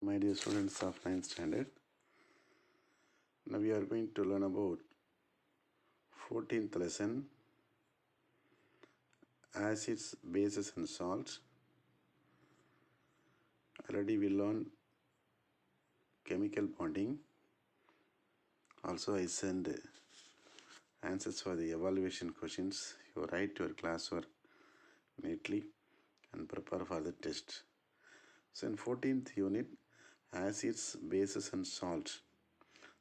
My dear students of 9th standard, now we are going to learn about 14th lesson, acids, bases and salts. Already we learned chemical bonding. Also I send answers for the evaluation questions. You write your classwork neatly and prepare for the test. So in 14th unit, acids, bases and salts.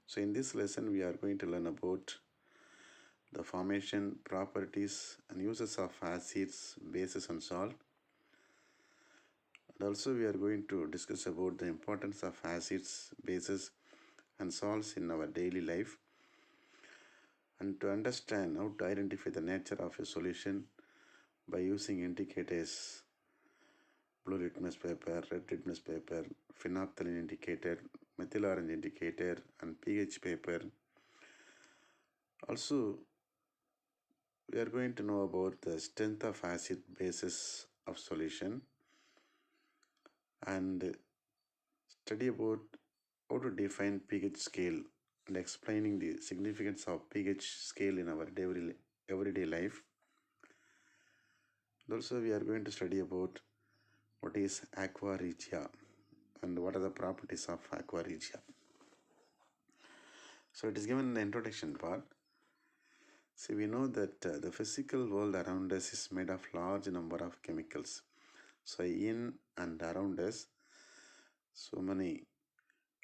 So in this lesson we are going to learn about the formation, properties and uses of acids, bases and salt. And also we are going to discuss about the importance of acids, bases and salts in our daily life, and to understand how to identify the nature of a solution by using indicators: blue litmus paper, red litmus paper, phenolphthalein indicator, methyl orange indicator and pH paper. Also we are going to know about the strength of acid bases of solution and study about how to define pH scale and explaining the significance of pH scale in our everyday life. And also we are going to study about what is aqua regia and what are the properties of aqua regia. So it is given in the introduction part. See, we know that the physical world around us is made of large number of chemicals. So in and around us, so many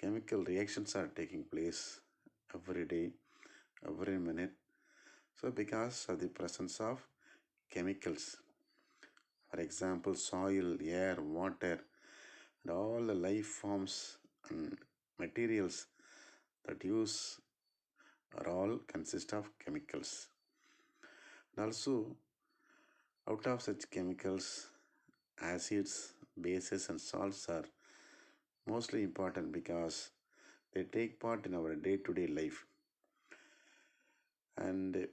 chemical reactions are taking place every day, every minute. So because of the presence of chemicals, for example, soil, air, water, and all the life forms and materials that use are all consist of chemicals. And also, out of such chemicals, acids, bases and salts are mostly important because they take part in our day-to-day life. And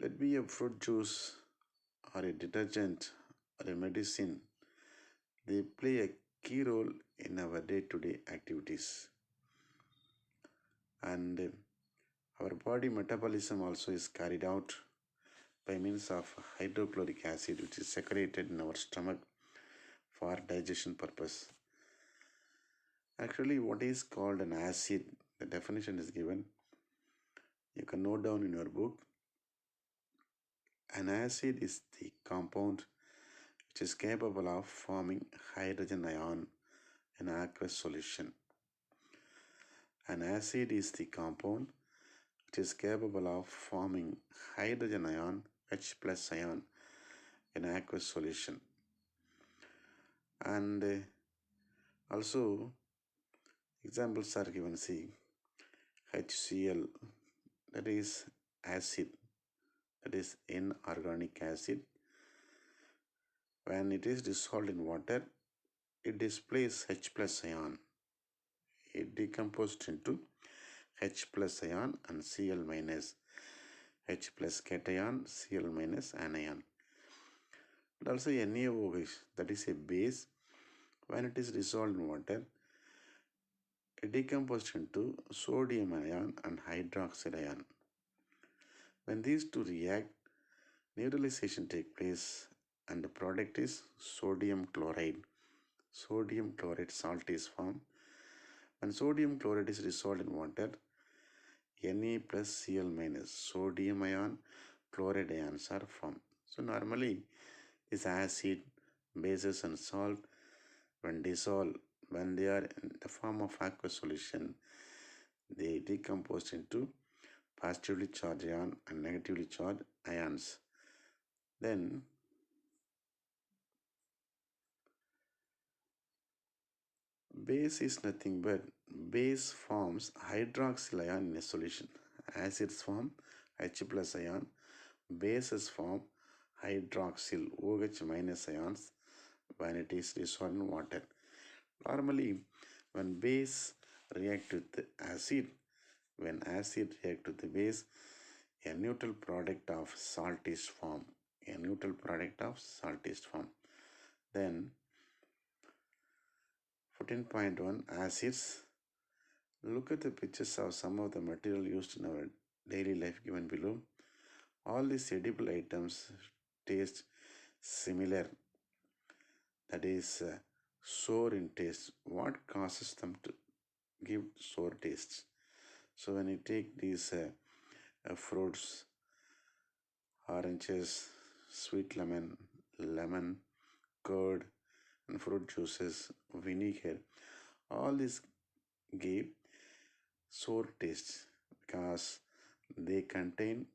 let be a fruit juice or a detergent or a medicine, they play a key role in our day-to-day activities. And our body metabolism also is carried out by means of hydrochloric acid, which is secreted in our stomach for digestion purpose. Actually, what is called an acid, the definition is given. You can note down in your book. An acid is the compound which is capable of forming hydrogen ion in aqueous solution. An acid is the compound which is capable of forming hydrogen ion, H plus ion, in aqueous solution. And also examples are given. See, HCl, that is acid, that is inorganic acid. When it is dissolved in water, it displays H plus ion. It decomposed into H plus ion and Cl minus, H plus cation, Cl minus anion. And also NaOH, that is a base. When it is dissolved in water, it decomposed into sodium ion and hydroxide ion. When these two react, neutralization takes place and the product is sodium chloride. Sodium chloride salt is formed. When sodium chloride is dissolved in water, Na plus Cl minus, sodium ion, chloride ions are formed. So normally this acid, bases and salt, when dissolved, when they are in the form of aqueous solution, they decompose into positively charged ion and negatively charged ions. Then base is nothing but base forms hydroxyl ion in a solution. Acids form H plus ion, bases form hydroxyl OH minus ions when it is dissolved in water. Normally, when base react with acid, when acid react with the base, a neutral product of salt is formed. A neutral product of salt is formed. Then 14.1 Acids. Look at the pictures of some of the material used in our daily life given below. All these edible items taste similar, that is sour in taste. What causes them to give sour tastes? So when you take these fruits, oranges, sweet lemon, curd, and fruit juices, vinegar, all these give sour taste because they contain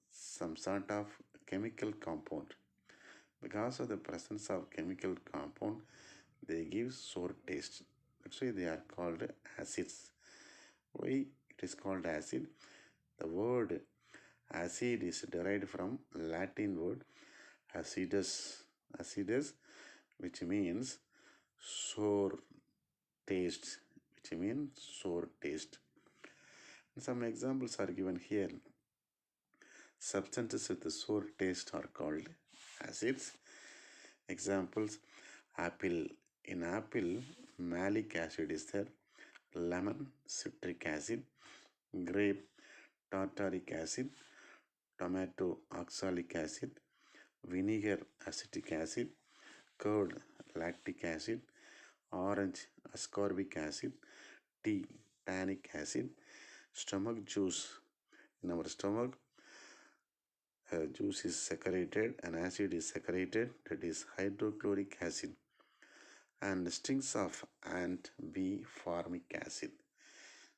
some sort of chemical compound. Because of the presence of chemical compound, they give sour taste. That's why they are called acids. Why it is called acid? The word acid is derived from Latin word acidus, which means sour taste, Some examples are given here. Substances with a sour taste are called acids. Examples: apple. In apple, malic acid is there. Lemon, citric acid. Grape, tartaric acid. Tomato, oxalic acid. Vinegar, acetic acid. Curd, lactic acid. Orange, ascorbic acid. Tea, tannic acid. Stomach juice. In our stomach, juice is secreted, an acid is secreted, that is hydrochloric acid, and strings of ant be formic acid.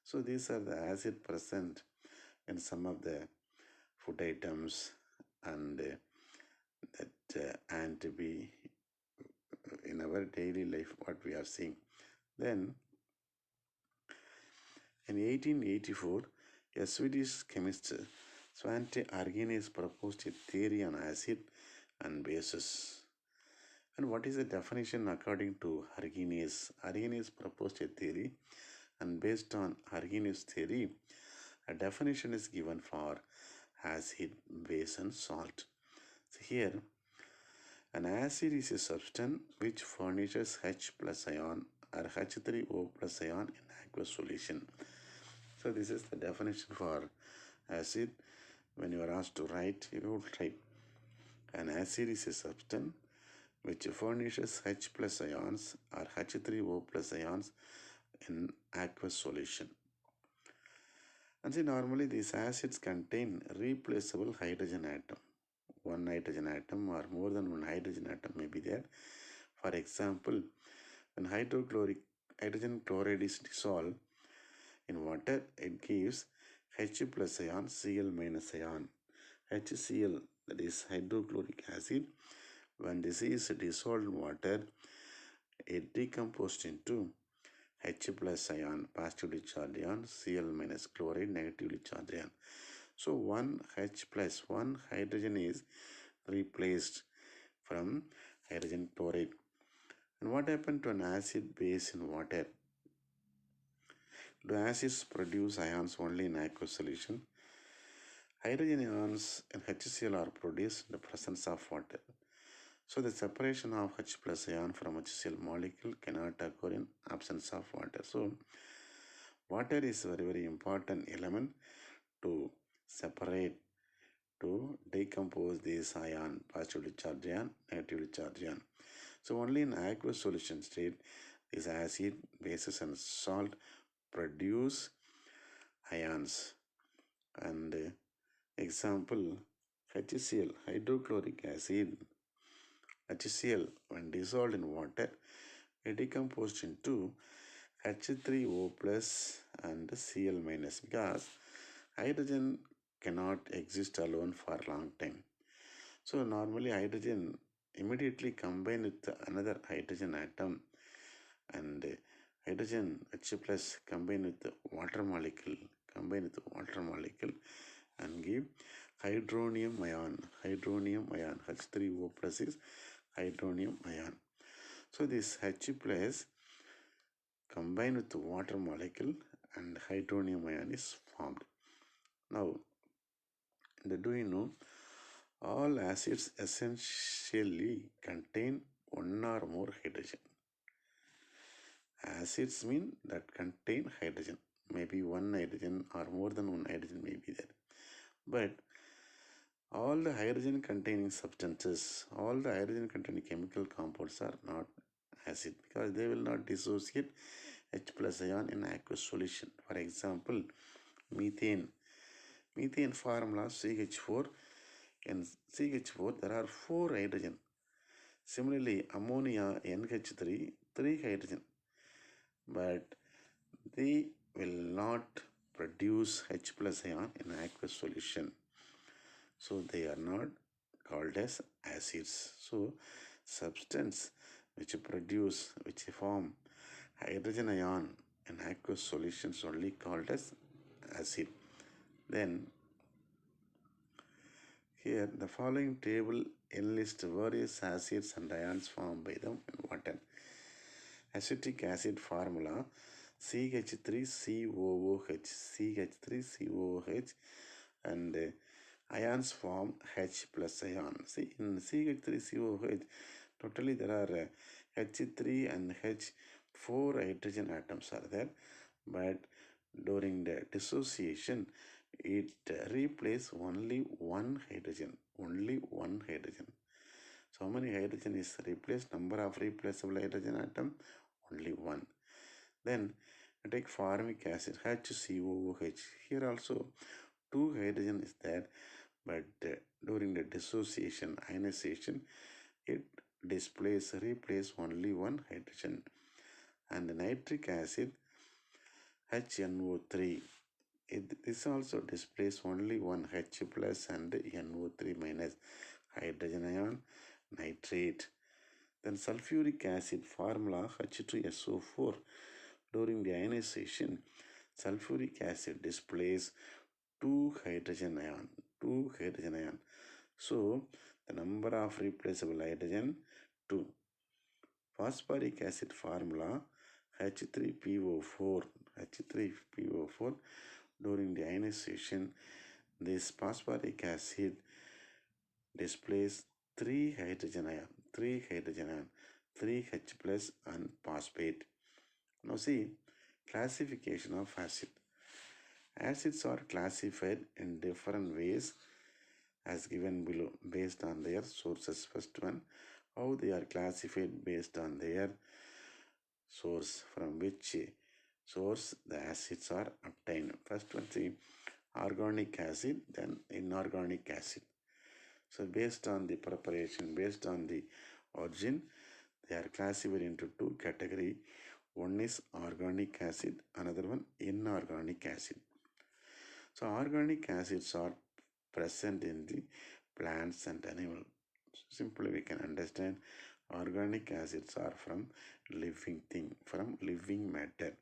So these are the acid present in some of the food items, and that ant be in our daily life what we are seeing. Then in 1884, a Swedish chemist Svante Arrhenius proposed a theory on acid and bases. And what is the definition according to Arrhenius? Arrhenius proposed a theory, and based on Arrhenius' theory, a definition is given for acid, base, and salt. So here, an acid is a substance which furnishes H plus ion or H3O plus ion in aqueous solution. So this is the definition for acid. When you are asked to write, you would write an acid is a substance which furnishes H plus ions or H3O plus ions in aqueous solution. And see, normally these acids contain replaceable hydrogen atom. One hydrogen atom or more than one hydrogen atom may be there. For example, when hydrogen chloride is dissolved in water, it gives H plus ion, Cl minus ion. HCl, that is hydrochloric acid. When this is dissolved in water, it decomposed into H plus ion, positively charged ion, Cl minus chloride, negatively charged ion. So one H plus, one hydrogen is replaced from hydrogen chloride. And what happened to an acid base in water? Do acids produce ions only in aqueous solution? Hydrogen ions in HCl are produced in the presence of water. So the separation of H plus ion from HCl molecule cannot occur in absence of water. So water is a very, very important element to separate, to decompose this ion, positively charged ion, negatively charged ion. So only in aqueous solution state, this acid, bases, and salt produce ions. And example, HCl, hydrochloric acid. HCl, when dissolved in water, it decomposed into H3O plus and Cl minus, because hydrogen cannot exist alone for a long time. So normally hydrogen immediately combine with another hydrogen atom, and hydrogen H plus combine with the water molecule, and give hydronium ion. H3O plus is hydronium ion. So this H plus combine with the water molecule and hydronium ion is formed. Now, do you know all acids essentially contain one or more hydrogen? Acids mean that contain hydrogen. Maybe one hydrogen or more than one hydrogen may be there. But all the hydrogen containing substances, all the hydrogen containing chemical compounds are not acid because they will not dissociate H plus ion in aqueous solution. For example, methane. Methane formula CH4. In CH4 there are 4 hydrogen. Similarly, ammonia NH3, 3 hydrogen. But they will not produce H plus ion in aqueous solution. So they are not called as acids. So substance which form hydrogen ion in aqueous solutions only called as acid. Then here the following table enlists various acids and ions formed by them in water. Acetic acid formula CH3COOH, CH3COOH, and ions form H plus ion. See, in CH3COOH, totally there are H3 and H, 4 hydrogen atoms are there, but during the dissociation, it replaces only one hydrogen. So how many hydrogen is replaced? Number of replaceable hydrogen atom? Only one. Then take formic acid, HCOOH. Here also 2 hydrogen is there, but during the dissociation, ionization, it replace only one hydrogen. And the nitric acid, HNO3, this also displays only one H plus and NO3 minus hydrogen ion, nitrate. Then sulfuric acid formula H2SO4. During the ionization, sulfuric acid displays 2 hydrogen ion. So the number of replaceable hydrogen 2. Phosphoric acid formula H3PO4. During the ionization, this phosphoric acid displays 3 hydrogen ion, 3H plus and phosphate. Now see, classification of acid. Acids are classified in different ways as given below based on their sources. First one, how they are classified based on their source, from which source the acids are obtained. First one, see, organic acid, then inorganic acid. So based on the preparation, based on the origin, they are classified into 2 categories. One is organic acid, another one inorganic acid. So organic acids are present in the plants and animals. Simply we can understand organic acids are from living thing, from living matter.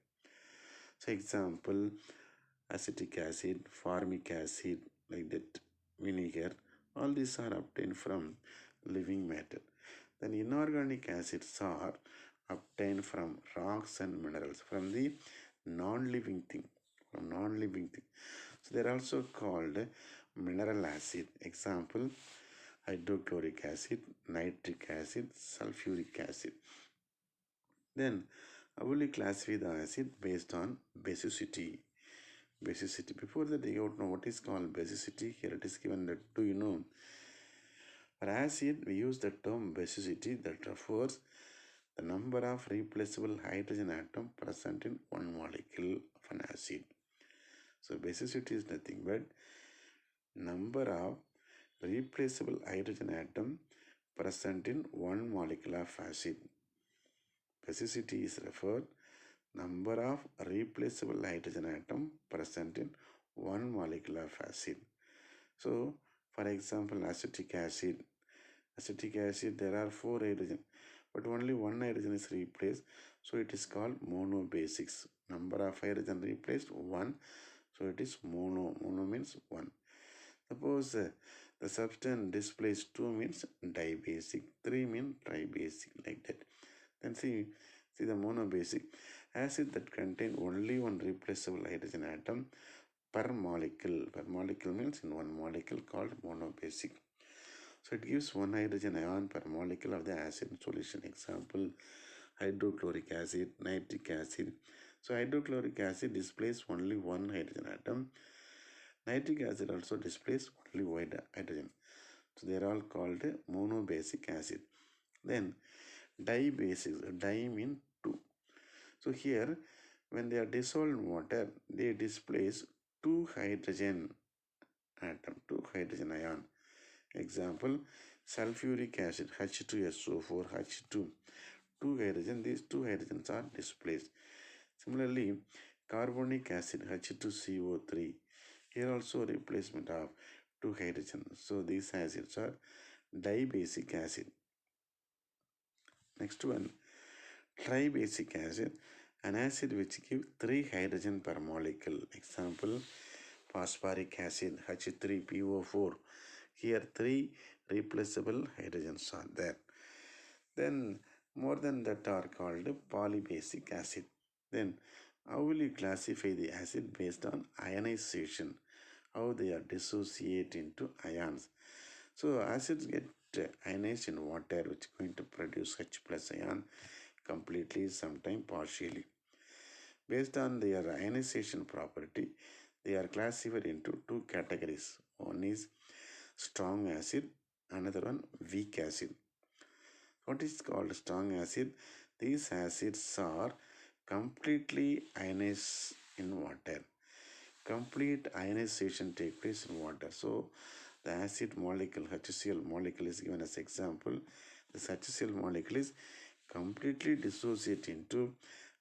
So example, acetic acid, formic acid, like that, vinegar, all these are obtained from living matter. Then inorganic acids are obtained from rocks and minerals, from the non-living thing, So they are also called mineral acid. Example, hydrochloric acid, nitric acid, sulfuric acid. Then I will classify the acid based on basicity. Before that, you don't know what is called basicity. Here it is given that, do you know? For acid, we use the term basicity that refers the number of replaceable hydrogen atom present in one molecule of an acid. So basicity is nothing but number of replaceable hydrogen atom present in one molecule of acid. Basicity is referred number of replaceable hydrogen atom present in one molecule of acid. So for example, acetic acid, there are 4 hydrogen, but only one hydrogen is replaced, so it is called monobasics. Number of hydrogen replaced 1, so it is mono means 1. Suppose the substance displays 2 means dibasic, 3 means tribasic, like that. Then see the monobasic acid that contain only one replaceable hydrogen atom per molecule. Per molecule means in one molecule, called monobasic. So it gives one hydrogen ion per molecule of the acid solution. Example, hydrochloric acid, nitric acid. So hydrochloric acid displays only one hydrogen atom. Nitric acid also displays only one hydrogen. So they are all called monobasic acid. Then dibasic, di means two. So here when they are dissolved in water, they displace two hydrogen atom, two hydrogen ion. Example, sulfuric acid H2SO4, H2, two hydrogen, these two hydrogens are displaced. Similarly, carbonic acid H2CO3, here also replacement of two hydrogens. So these acids are dibasic acid. Next one, tribasic acid, an acid which gives 3 hydrogen per molecule. Example, phosphoric acid H3PO4. Here 3 replaceable hydrogens are there. Then more than that are called polybasic acid. Then how will you classify the acid based on ionization? How they are dissociate into ions. So acids get ionized in water, which is going to produce H plus ion completely, sometime partially. Based on their ionization property, they are classified into two categories. One is strong acid, another one weak acid. What is called strong acid? These acids are completely ionized in water. Complete ionization takes place in water. So the acid molecule, HCl molecule is given as example. This HCl molecule is completely dissociate into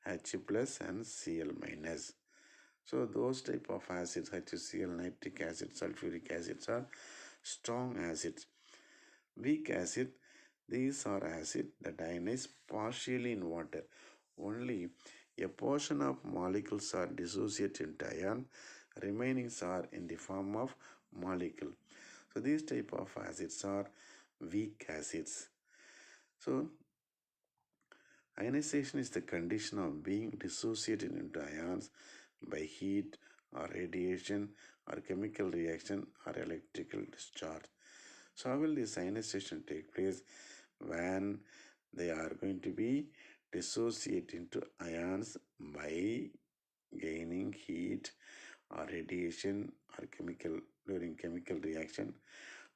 H plus and Cl minus. So those type of acids, HCl, nitric acid, sulfuric acids are strong acids. Weak acid, these are acids that ionize partially in water. Only a portion of molecules are dissociated into ion, remaining are in the form of molecule. So these type of acids are weak acids. So ionization is the condition of being dissociated into ions by heat or radiation or chemical reaction or electrical discharge. So how will this ionization take place? When they are going to be dissociate into ions by gaining heat or radiation or chemical during chemical reaction,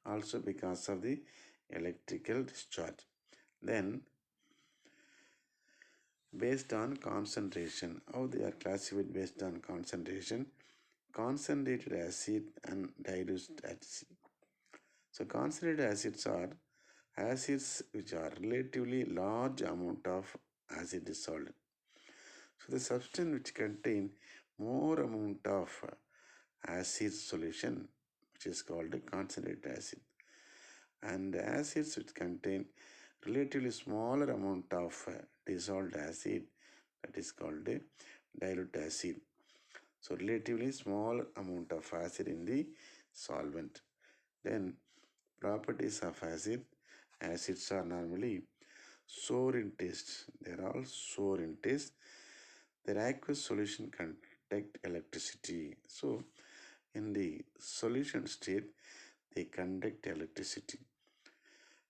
also because of the electrical discharge. Then based on concentration, how they are classified based on concentration: concentrated acid and dilute acid. So concentrated acids are acids which are relatively large amount of acid dissolved. So the substance which contain more amount of acid solution, which is called a concentrated acid, and acids which contain relatively smaller amount of dissolved acid, that is called a dilute acid. So relatively small amount of acid in the solvent. Then properties of acid. Acids are normally sour in taste. They are all sour in taste. Their aqueous solution conduct electricity. So in the solution state, they conduct electricity.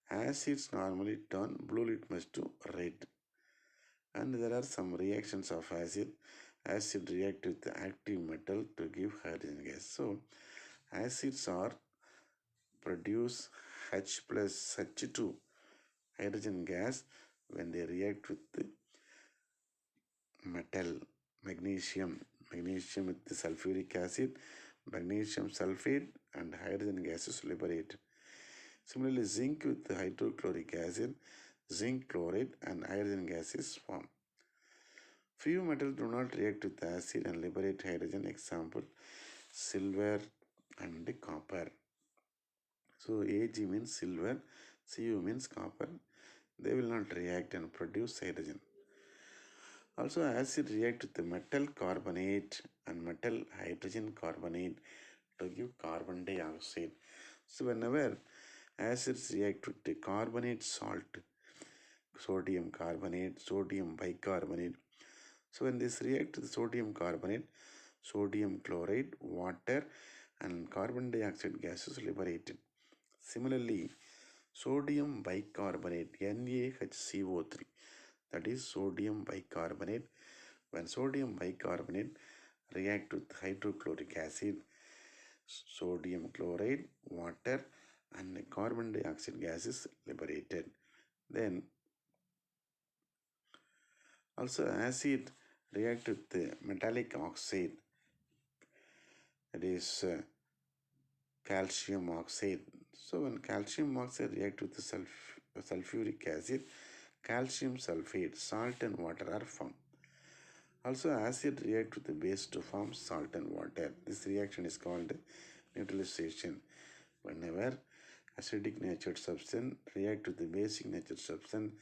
Acids normally turn blue litmus to red. And there are some reactions of acid. Acid react with the active metal to give hydrogen gas. So acids are produce H plus H2 hydrogen gas when they react with the metal, magnesium with the sulfuric acid, magnesium sulfate, and hydrogen gases liberated. Similarly, zinc with the hydrochloric acid, zinc chloride, and hydrogen gases form. Few metals do not react with acid and liberate hydrogen. Example, silver and copper. So Ag means silver, Cu means copper. They will not react and produce hydrogen. Also, acid react with the metal carbonate and metal hydrogen carbonate to give carbon dioxide. So whenever acids react with the carbonate salt, sodium carbonate, sodium bicarbonate. So when this react with sodium carbonate, sodium chloride, water, and carbon dioxide gases liberated. Similarly, sodium bicarbonate, NaHCO3. that is sodium bicarbonate. When sodium bicarbonate react with hydrochloric acid, sodium chloride, water and carbon dioxide gas is liberated. Then also acid react with the metallic oxide, that is calcium oxide. So when calcium oxide react with the sulfuric acid, calcium sulfate, salt and water are formed. Also acid react with the base to form salt and water. This reaction is called neutralization. Whenever acidic natured substance react with the basic natured substance,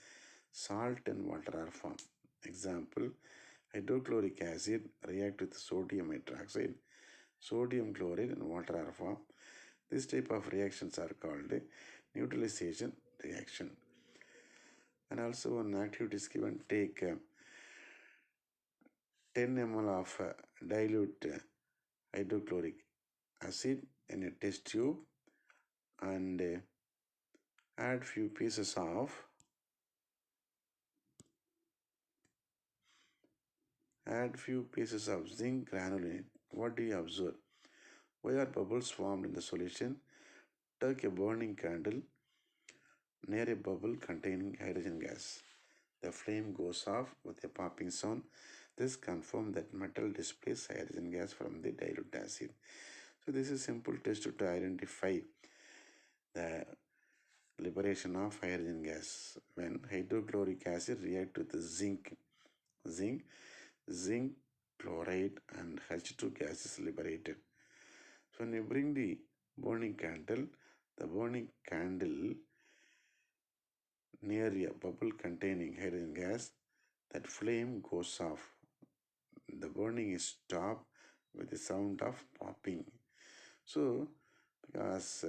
salt and water are formed. Example, hydrochloric acid react with sodium hydroxide, sodium chloride and water are formed. This type of reactions are called neutralization reaction. And also one activity is given, take 10 ml of dilute hydrochloric acid in a test tube and add few pieces of zinc granule in it. What do you observe? Why are bubbles formed in the solution? Take a burning candle near a bubble containing hydrogen gas. The flame goes off with a popping sound. This confirms that metal displays hydrogen gas from the dilute acid. So this is simple test to identify the liberation of hydrogen gas. When hydrochloric acid react with zinc, zinc chloride and H2 gas is liberated. So when you bring the burning candle near a bubble containing hydrogen gas, that flame goes off. The burning is stopped with the sound of popping. So because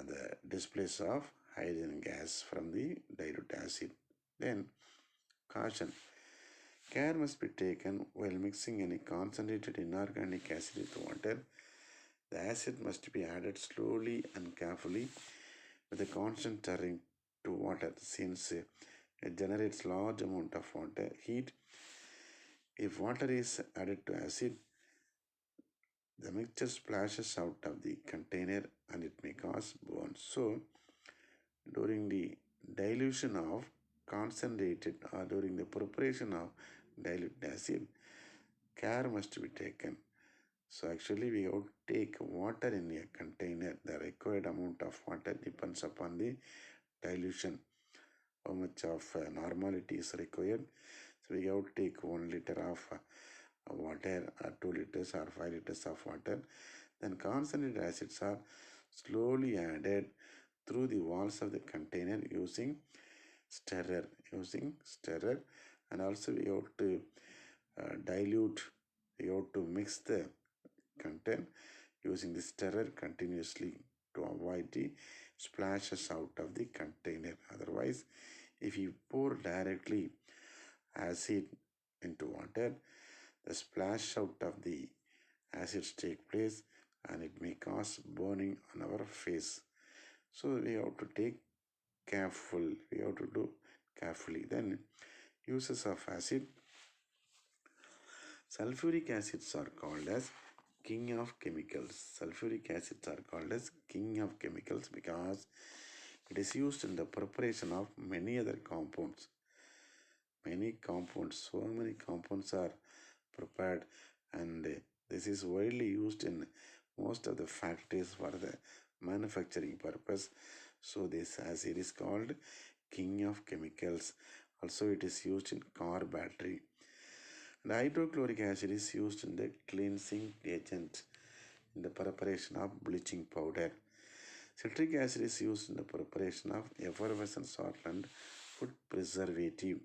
the displays of hydrogen gas from the dilute acid. Then caution. Care must be taken while mixing any concentrated inorganic acid with water. The acid must be added slowly and carefully with a constant stirring to water, since it generates large amount of water heat. If water is added to acid, the mixture splashes out of the container and it may cause burns. So during the dilution of concentrated or during the preparation of dilute acid, care must be taken. So actually we have to take water in a container. The required amount of water depends upon the dilution, how much of normality is required. So we have to take 1 liter of water or 2 liters or 5 liters of water. Then concentrated acids are slowly added through the walls of the container using stirrer, and also we have to dilute, we have to mix the content using the stirrer continuously to avoid the splashes out of the container. Otherwise, if you pour directly acid into water, the splash out of the acids take place and it may cause burning on our face. So we have to take careful, we have to do carefully. Then uses of acid. Sulfuric acids are called as king of chemicals. Sulfuric acids are called as king of chemicals because it is used in the preparation of many other compounds. So many compounds are prepared, and this is widely used in most of the factories for the manufacturing purpose. So this acid is called king of chemicals. Also it is used in car battery. And hydrochloric acid is used in the cleansing agent in the preparation of bleaching powder. Citric acid is used in the preparation of effervescent salt and food preservative.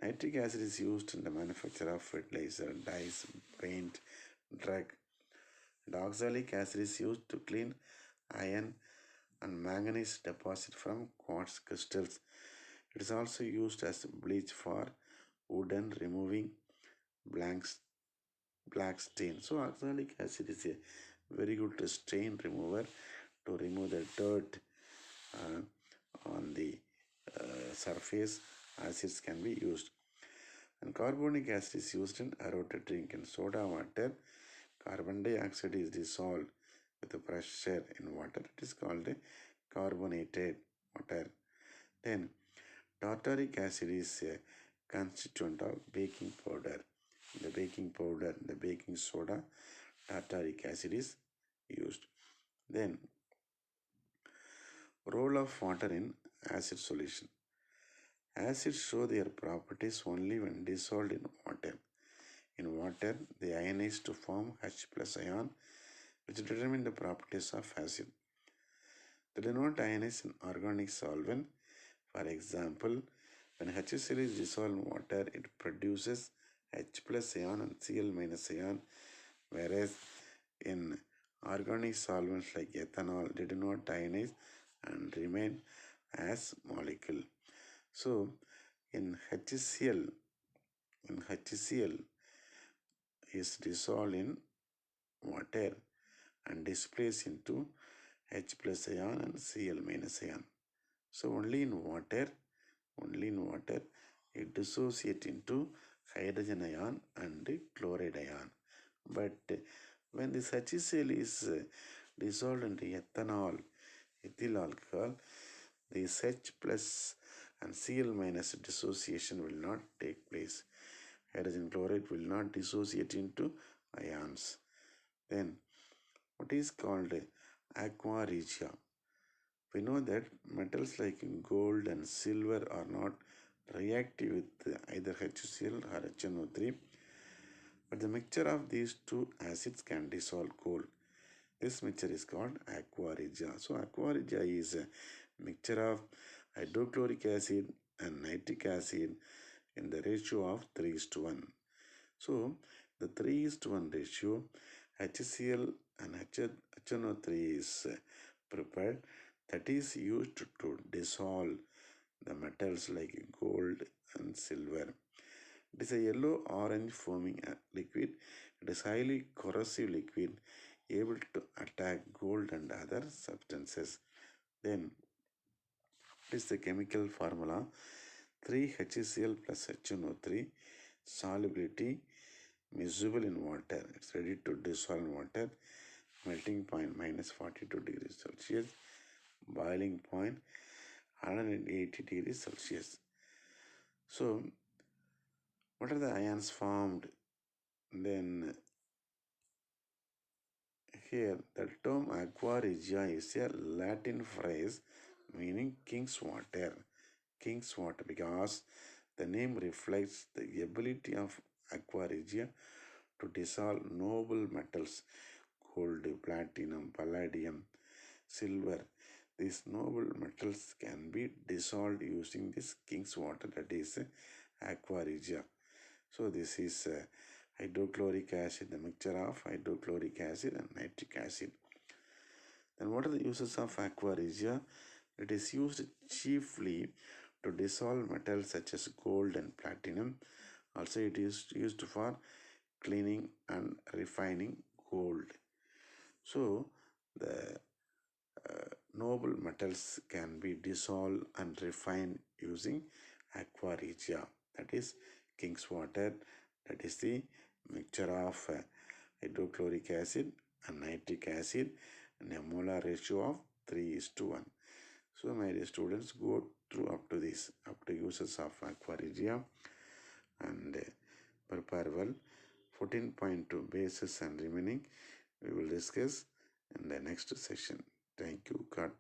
Nitric acid is used in the manufacture of fertilizer, dyes, paint, drug. And oxalic acid is used to clean iron and manganese deposit from quartz crystals. It is also used as bleach for wooden, removing black stain. So oxalic acid is a very good stain remover to remove the dirt on the surface acids can be used. And carbonic acid is used in aromatic drink. In soda water, carbon dioxide is dissolved with the pressure in water. It is called a carbonated water. Then tartaric acid is a constituent of baking powder. The baking powder, the baking soda, tartaric acid is used. Then role of water in acid solution. Acids show their properties only when dissolved in water. In water, they ionize to form H plus ion, which determine the properties of acid. They do not ionize in organic solvent. For example, when HCl is dissolved in water, it produces H plus ion and Cl minus ion, whereas in organic solvents like ethanol, they do not ionize and remain as molecule. So, in HCl is dissolved in water and displaced into H plus ion and Cl minus ion. So only in water, it dissociates into hydrogen ion and chloride ion. But when this HCl is dissolved into ethanol, ethyl alcohol, this H plus and Cl minus dissociation will not take place. Hydrogen chloride will not dissociate into ions. Then what is called aqua regia? We know that metals like gold and silver are not reactive with either HCl or HNO3, but the mixture of these two acids can dissolve gold. This mixture is called aqua regia. So aqua regia is a mixture of hydrochloric acid and nitric acid in the ratio of 3:1. So the 3:1 ratio, HCl and HNO3 is prepared, that is used to dissolve the metals like gold and silver. It is a yellow-orange foaming liquid. It is highly corrosive liquid, able to attack gold and other substances. Then, what is the chemical formula? 3HCl plus HNO3, solubility, miscible in water. It's ready to dissolve in water. Melting point minus 42 degrees Celsius. Boiling point 180 degrees Celsius. So, what are the ions formed? Then, here the term aqua regia is a Latin phrase meaning king's water. King's water, because the name reflects the ability of aqua regia to dissolve noble metals, gold, platinum, palladium, silver. These noble metals can be dissolved using this king's water, that is aqua regia. So this is hydrochloric acid, the mixture of hydrochloric acid and nitric acid. Then what are the uses of aqua regia? It is used chiefly to dissolve metals such as gold and platinum. Also it is used for cleaning and refining gold. So the noble metals can be dissolved and refined using aqua regia, that is king's water, that is the mixture of hydrochloric acid and nitric acid and a molar ratio of 3:1. So my dear students, go through up to this, up to uses of aqua regia, and prepare well. 14.2 bases and remaining we will discuss in the next session. Thank you. God bless.